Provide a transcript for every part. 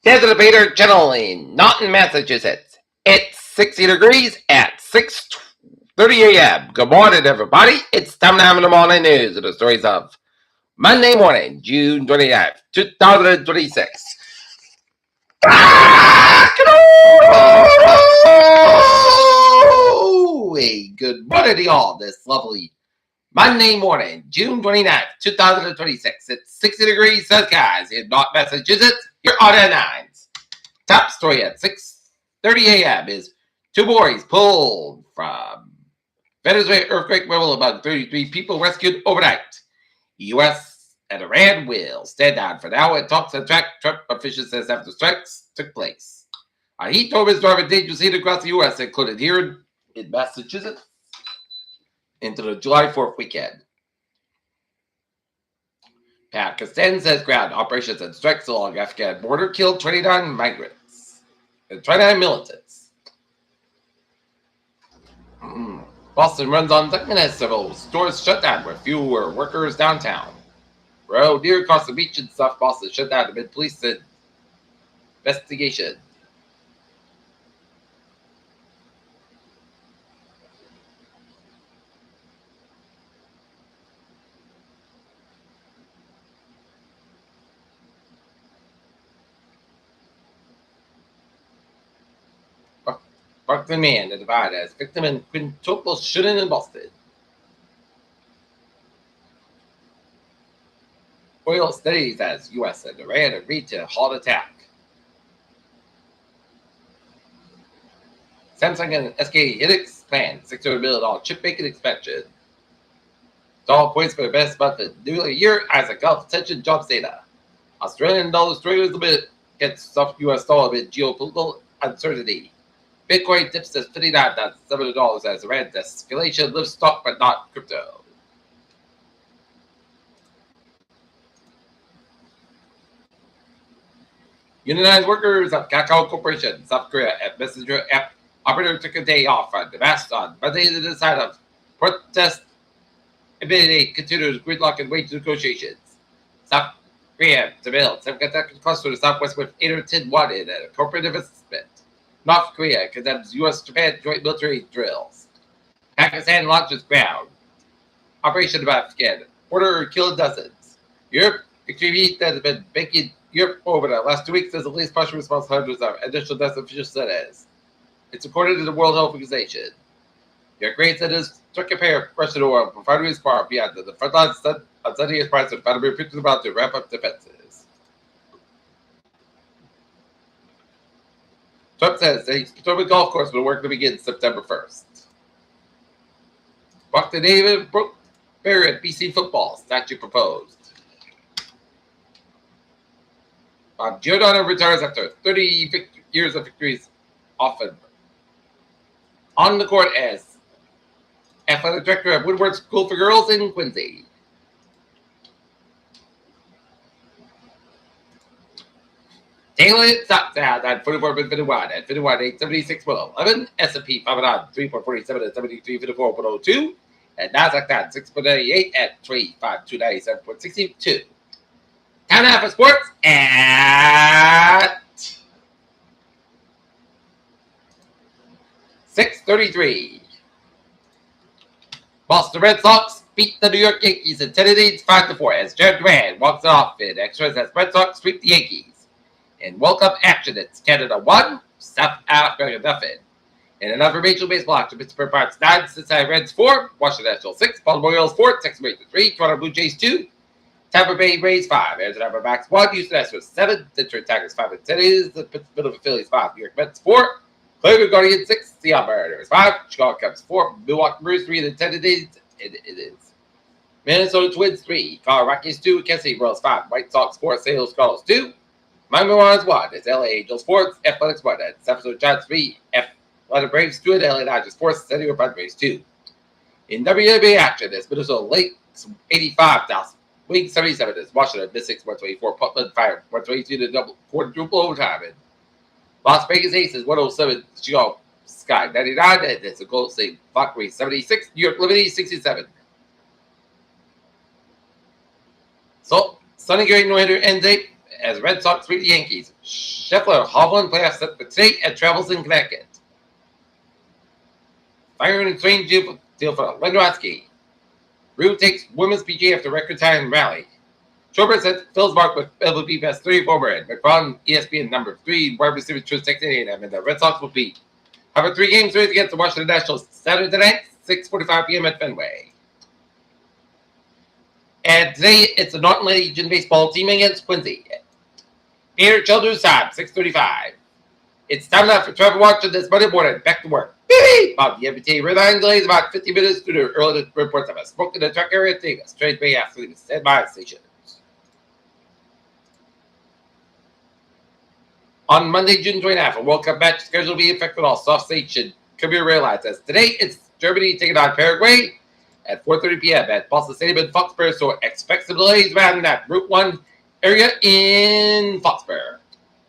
Desert Debater Channel in Naughton, Massachusetts. It's 60 degrees at 6:30 a.m. Good morning, everybody. It's time now in the morning news with the stories of Monday morning, June 29th, 2026. Hey, good morning to y'all this lovely Monday morning, June 29th, 2026. It's 60 degrees skies in North Massachusetts. You're on the nines. Top story at 6:30 a.m. is two boys pulled from Venezuela earthquake level, about 33 people rescued overnight. U.S. and Iran will stand down for now and talks on track, Trump official says after strikes took place. A heat dome is driving dangerous heat across the U.S., including here in Massachusetts, into the July 4th weekend. Pakistan says ground operations and strikes along Afghan border killed 29 migrants and 29 militants. Boston runs on second as several stores shut down with fewer workers downtown. Road near across the beach in South Boston shut down amid police investigation. Brooklyn man identified as victim in quintuple shooting in Boston. Oil steadies as U.S. and Iran agreed to halt attack. Samsung and SK Hynix plan $600 million chip making expansion. Dollar points for the best month in nearly a year as a Gulf tension jobs data. Australian dollar struggles a bit against soft U.S. dollar amid geopolitical uncertainty. Bitcoin dips to $59,700 as Iran escalation lifts stock but not crypto. Unionized workers of Kakao Corporation, South Korea, and Messenger app operator took a day off on the mast on Monday to decide of protest ability continues gridlock and wage negotiations. South Korea surveilled semiconductor cluster to Southwest with 810 in a corporate investment. North Korea condemns U.S.-Japan joint military drills. Pakistan launches ground operation of Afghan border killed dozens. Europe extreme heat that has been making Europe over the last 2 weeks as the least partial response hundreds of additional deaths official says. It's according to the World Health Organization. Ukraine said it took a pair of Russian oil refineries far beyond the front lines on Sunday as prices of Vladimir Putin about to ramp up defenses. Trump says a Potomac golf course will work to begin September 1st. Dr. David Brooke Barrett, BC football statue proposed. Giordano retires after 30 years of victories, often on the court as athletic director of Woodward School for Girls in Quincy. Taylor stock down at 44.51 at 51.876.11. S&P 500 3.47 at 73.54.02. And Nasdaq down 6.88 at 352.97.62. Time now for sports at 6:33. Boston Red Sox beat the New York Yankees in 10 innings 5-4 as Jared Duran walks it off in extras as Red Sox sweep the Yankees. In World Cup action, it's Canada 1, South Africa nothing. In another Major League Baseball action, Pittsburgh Pirates 9, Cincinnati Reds 4, Washington Nationals 6, Baltimore Orioles 4, Texas Rangers 3, Toronto Blue Jays 2, Tampa Bay Rays 5, Arizona Diamondbacks 1, Houston Astros 7, Detroit Tigers 5 and 10 is the Philadelphia Phillies 5, New York Mets 4, Cleveland Guardians 6, Seattle Mariners 5, Chicago Cubs 4, Milwaukee Brewers 3 and 10 days. It is. Minnesota Twins 3, Colorado Rockies 2, Kansas City Royals 5, White Sox 4, St. Louis Cardinals 2, Miami Marlins 1, it's LA Angels 4, Athletics 1, and San Francisco Giants 3, Atlanta Braves 2, and LA Dodgers 4, San Diego Padres 2. In WNBA action, it's Minnesota Lakes 85,000, Wings 77 is Washington Mystics 124, Portland Fire 122 to quadruple overtime, and Las Vegas Aces 107, Chicago Sky 99, and it's a Golden State Valkyrie 76, New York Liberty 67. So, Sunny Gray no-hitter ends 8 as Red Sox beat the Yankees. Scheffler, Hovland playoff set for today at Travels in Connecticut. Fireman and Swain deal for Lendowski. Rue takes women's PGA after record time rally. Schobert sets Phil's mark with LVP best 3 forward. McFarland, ESPN number 3, wide receiver to Texas A&M, and the Red Sox will beat. Have a 3-game series against the Washington Nationals Saturday night, 6:45 p.m. at Fenway. And today it's the Norton Legion baseball team against Quincy. Peter Childers time, 6:35. It's time now for Trevor Watson this Monday morning. Back to work. Bob, the MBTA Red Line delays about 50 minutes due to early reports of a smoke in the truck area. Take a straight bay after the standby stations. On Monday, June 29th, a World Cup match schedule will be affected all soft station could be realized as today it's Germany taking on Paraguay at 4:30 p.m. at Boston Stadium in Foxborough, so expect some delays around that Route 1 area in Foxborough.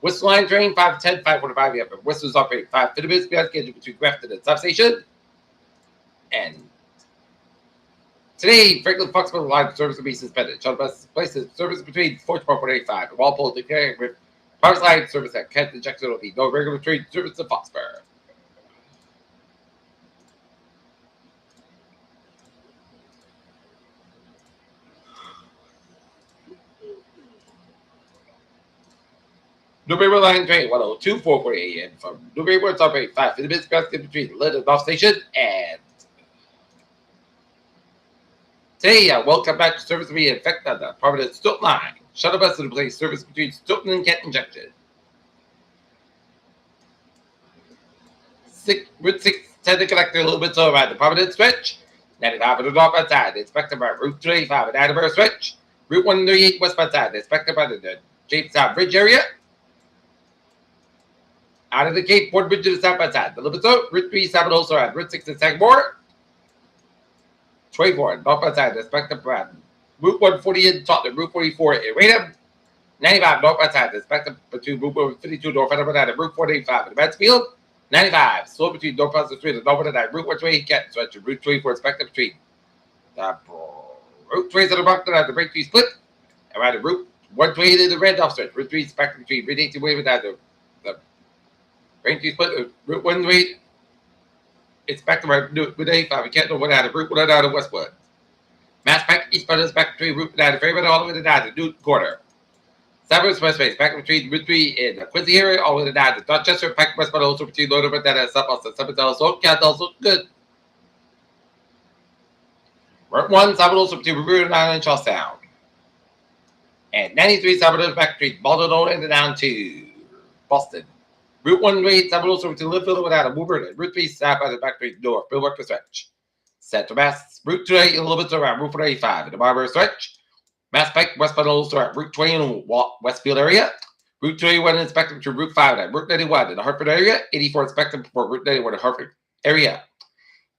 Whistle line train 5:10, 5:45 p.m. Whistles operating 5:50 minutes beyond schedule between Grafton and substation. And today, Franklin Foxborough line service will be suspended. Shuttle bus places service between 4:45 and Walpole declaring with power line service at Kent and Jackson will be no regular train service to Foxborough. Newbury line train 102, 4:40 a.m. from Newbury Works operating 5:50 minutes between Lynn and North Station. And today, welcome back to service will be in effect on the permanent Stoughton line. Shuttle bus to replace service between Stoughton and Kenton Junction. Route 6 tend to connect a little bit slower by the permanent stretch. 95 on the northbound side, inspected by Route 25 at Attleboro stretch. Route 138 westbound side, inspected by the Jamestown Bridge area. Out of the Cape, Port Bridge to the southbound side. The limits out, Route 3, Sabbath also at Route 6 in Sagamore. 24, northbound side, inspected by Route 140 in Tottenham, Route 44 in Raynham. 95, northbound side, inspected between Route 152 north and Route 485 in Mansfield. 95, slow between North Plaza Street and North and Route 128 Kenton, stretch to Route 24 inspected between Route 27 Brockton at the Breakthrough Split. Around the Route 128 in the Randolph stretch, Route 3 inspected between Route 18 Wave and the Breakthrough Split, Route 128 inspected by Route 85 and Kenton one out of Route 109 in Westwood. Mass Pack eastbound inspected between Route 9 and Fairmont all the way to down to Newton Corner. Cyber Expressway back between Route 3 in the Quincy area, all the way down to Dorchester, Pack westbound also between Northern Montana and South Boston, also also good. Route 1, Cyber also between River Island and Charlestown. And 93 Cyber back between Baldwin and down to Boston. Route 128 Cyber also between Linfield and out of Woburn, and Route 3 south by the back between North, Billwork stretch. Central Mass, Route 28 a little bit around Route 185 in the Marlborough stretch. Mass Pike, westbound also at Route 20 in the Westfield area. Route 21 inspected between Route 5 and Route 91 in the Hartford area. 84 inspected before Route 91 in the Hartford area.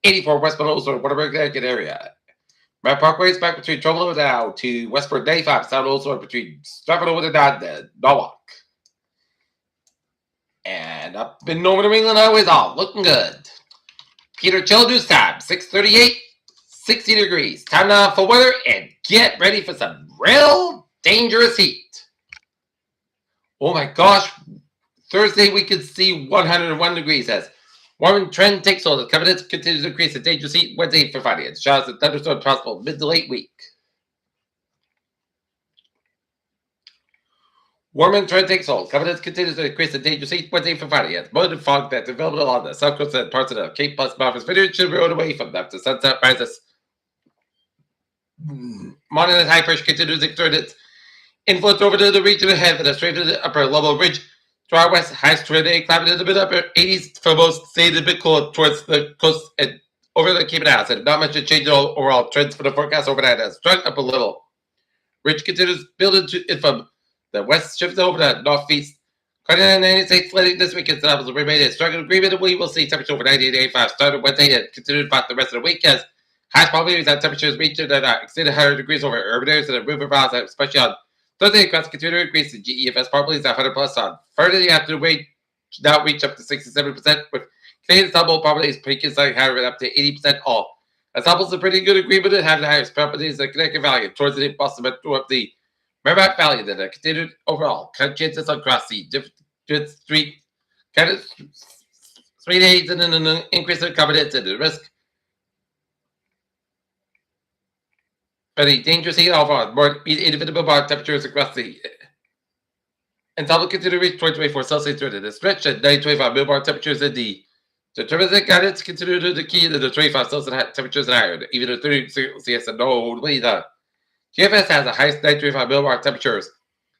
84 westbound also in Waterbury, Connecticut area. Mount Parkway is back between Trumbull now to Westford 95. South also between Stratford over and Norwalk. And up in Northern New England Highways, all looking good. Peter Childers time, 6:38. 60 degrees. Time now for weather and get ready for some real dangerous heat. Oh my gosh. Thursday we could see 101 degrees as warming trend takes hold. The covenants continues to increase the dangerous heat Wednesday for Friday. It's showers and thunderstorms possible mid to late week. Warming trend takes hold. Covenants continues to increase the dangerous heat Wednesday for Friday. As mud and fog that's available on the south coast and parts of the Cape Plus Martha's Vineyard should roll away from them to sunset rises. Morning and high pressure continues to exert its influence over to the region ahead with a straight to the upper level ridge to our west. Highs today climbing to the mid upper 80s for most. Stayed a bit cool towards the coast and over the Cape and Islands. And not much to change overall trends for the forecast overnight as struck up a little. Ridge continues building it from the west, shifts over the northeast. Continental United States letting this weekend levels will remain in strong agreement. We will see temperature over 98.85 starting Wednesday and continue about the rest of the week as highest probabilities that temperatures reaching that exceed 100 degrees over urban areas and river valleys, especially on Thursday across continue to increase. The GEFS probabilities at 100 plus on Friday after the rate now reach up to 67%, with Canadian tumble probabilities peaking slightly higher up to 80% all. As samples a pretty good agreement it had the highest probabilities in Connecticut Valley and towards the Boston metro up the Merrimack Valley that are considered overall chances across the different street kind of 3 days and an increase in confidence and the risk. But the dangerous heat of more inevitable bar temperatures across the and double consider reach 2024 Celsius through the stretch at 925 millibar temperatures in the deterministic guidance considered the key to the 25 Celsius temperatures and higher. Even the 30 Celsius and no way the GFS has the highest 925 millibar temperatures.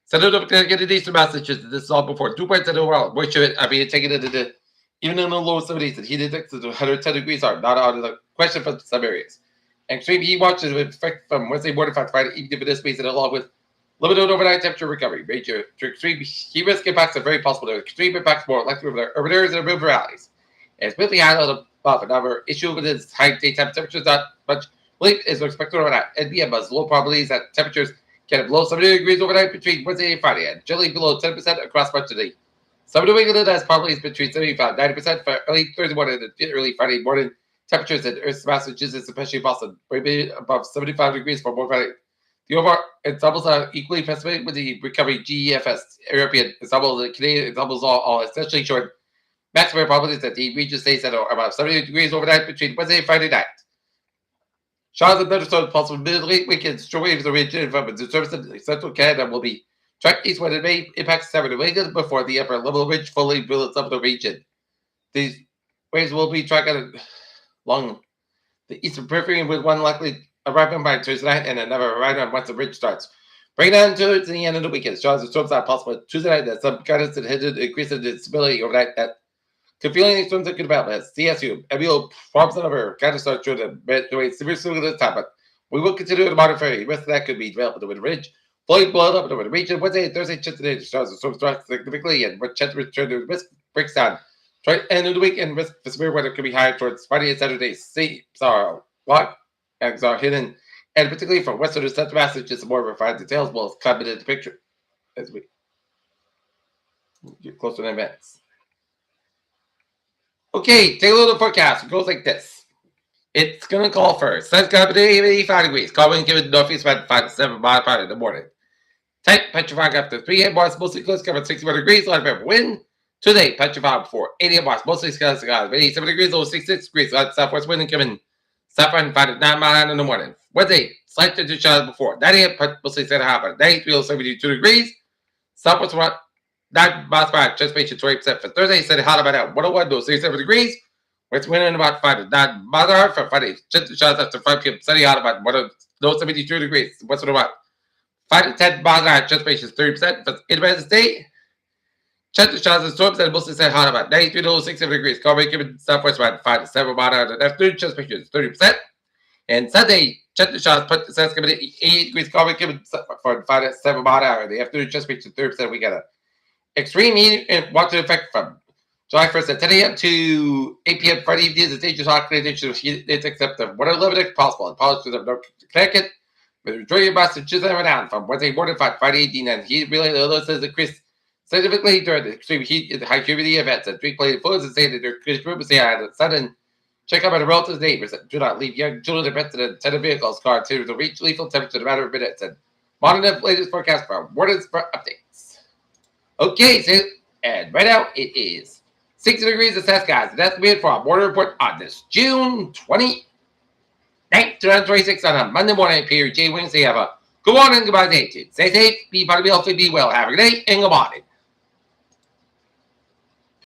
Senator of Connecticut in Eastern Massachusetts, this is all before 2 points in the world. Moisture, I mean, taking it into even in the low 70s, and heat index to 110 degrees are not out of the question for some areas. Extreme heat watches with effect from Wednesday morning to Friday evening for this basin, along with limited overnight temperature recovery. Major to extreme heat risk impacts are very possible. The extreme impacts more likely over the urban areas and river valleys. It's really highlighted above. Another issue with this high daytime temperatures, not much relief is expected overnight. NBM has low probabilities that temperatures can have below 70 degrees overnight between Wednesday and Friday, and generally below 10% across much of the day. Some of New England has probabilities between 75 and 90% for early Thursday morning and early Friday morning. Temperatures in Massachusetts, especially Boston, maybe above 75 degrees for more Friday. The overall examples are equally pessimistic with the recovery GEFS European examples, the Canadian examples all essentially short. Maximum probabilities that the region stays at about 70 degrees overnight between Wednesday and Friday night. Showers and thunderstorms possible midweek weekends. Strong waves are ranging from the service in central Canada will be tracked eastward and may impact southern New England before the upper level ridge fully builds up the region. These waves will be tracked along the eastern periphery with one likely arriving by Tuesday night and another arriving once the ridge starts. Bring down to the end of the weekend. Showers and storms are possible Tuesday night that some guidance and hidden increase in stability overnight that could feel any storms that could develop as CSU, MBO, problems and other kind of start to the severe swing at this time, but we will continue to monitor any risk that could be developed over the ridge. Flooding blood up over the region Wednesday and Thursday, today, showers and storms start significantly, and what chance to return to risk breaks down. Try end of the week and risk for severe weather could be higher towards Friday and Saturday. Seas are what eggs are hidden, and particularly from western to central Massachusetts, more refined details will come into the picture as we get closer to events. Okay, take a look at the forecast. It goes like this. It's going to call first. Sun's going to be 85 degrees. Calm given northeast wind 5 to 7 miles per hour in the morning. Tight petrified after 3 headwaters, mostly close, covered 61 degrees. Light of wind. Today, petrified before 80 headwaters, mostly close, 87 degrees, low 66 degrees. Light southwest wind coming southwest 5 to 9 miles in the morning. Wednesday, slight to showers before 90, mostly set high, but 93 72 degrees. Southwest 9 miles per hour, transpiration 20% for Thursday. Set it hot about at 101, no 67 degrees. West wind in about 5 to 9 miles per hour for Friday. Gentle showers after 5 p.m. Sunny hot about 72 degrees. West wind about 5 to 10 miles per hour, transpiration 30% for Independence Day. Gentle showers and storms and mostly set hot about 93 to 67 degrees. Calm given southwest about 5 to 7 miles per hour. The afternoon transpiration is 30%. And Sunday, gentle showers put the sun's coming at 88 degrees. Calm given for 5 to 7 miles per hour. The afternoon transpiration is 30%. We got a extreme heat and water effect from July 1st at 10 a.m. to 8 p.m. Friday evening. The dangerous hot conditions except the weather limited possible in parts of North Connecticut. With the majority of Massachusetts and down from Wednesday morning to Friday evening, and heat really says increased significantly during the extreme heat and high humidity events. And drink plenty of fluids and say that their room say I had a sudden check out my relatives and neighbors and do not leave young children and pets in attendant vehicles car to reach lethal temperature in a matter of minutes. And monitor the latest forecast for warnings for updates. Okay, so and right now it is 60 degrees in Saskatchewan. And that's made for our morning report on this June 29th, 2026 on a Monday morning. Peter J. Wings. Have a good morning, goodbye, day. Stay safe, be healthy, be well. Have a good day, and good morning.